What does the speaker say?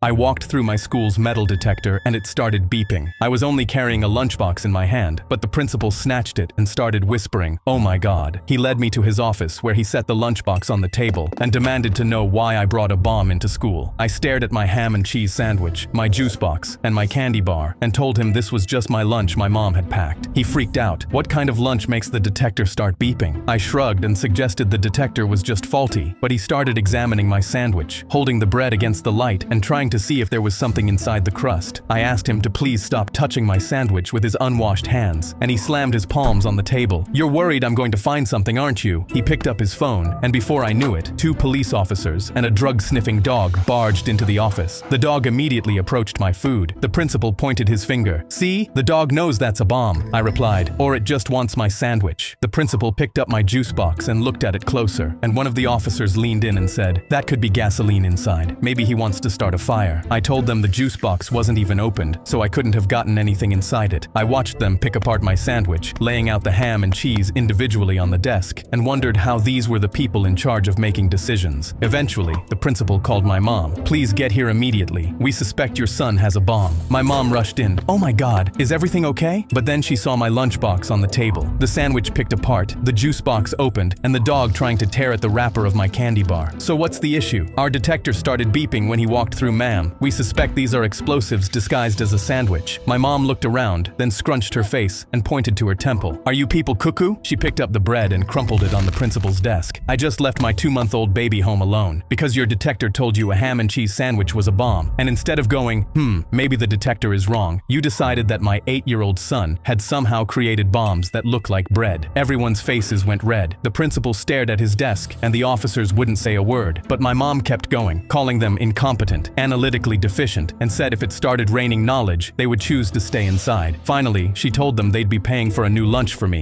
I walked through my school's metal detector and it started beeping. I was only carrying a lunchbox in my hand, but the principal snatched it and started whispering, "Oh my God." He led me to his office where he set the lunchbox on the table and demanded to know why I brought a bomb into school. I stared at my ham and cheese sandwich, my juice box, and my candy bar and told him this was just my lunch my mom had packed. He freaked out. What kind of lunch makes the detector start beeping? I shrugged and suggested the detector was just faulty, but he started examining my sandwich, holding the bread against the light and trying to see if there was something inside the crust. I asked him to please stop touching my sandwich with his unwashed hands, and he slammed his palms on the table. "You're worried I'm going to find something, aren't you?" He picked up his phone, and before I knew it, 2 police officers and a drug-sniffing dog barged into the office. The dog immediately approached my food. The principal pointed his finger. "See? The dog knows that's a bomb," I replied, "or it just wants my sandwich." The principal picked up my juice box and looked at it closer, and one of the officers leaned in and said, "That could be gasoline inside. Maybe he wants to start a fire." I told them the juice box wasn't even opened, so I couldn't have gotten anything inside it. I watched them pick apart my sandwich, laying out the ham and cheese individually on the desk, and wondered how these were the people in charge of making decisions. Eventually, the principal called my mom. "Please get here immediately. We suspect your son has a bomb." My mom rushed in. "Oh my God, is everything okay?" But then she saw my lunchbox on the table, the sandwich picked apart, the juice box opened, and the dog trying to tear at the wrapper of my candy bar. "So what's the issue?" "Our detector started beeping when he walked through, ma'am. We suspect these are explosives disguised as a sandwich." My mom looked around, then scrunched her face and pointed to her temple. "Are you people cuckoo?" She picked up the bread and crumpled it on the principal's desk. "I just left my 2-month-old baby home alone because your detector told you a ham and cheese sandwich was a bomb. And instead of going, maybe the detector is wrong, you decided that my 8-year-old son had somehow created bombs that look like bread." Everyone's faces went red. The principal stared at his desk and the officers wouldn't say a word. But my mom kept going, calling them incompetent, analytically deficient, and said if it started raining knowledge, they would choose to stay inside. Finally, she told them they'd be paying for a new lunch for me.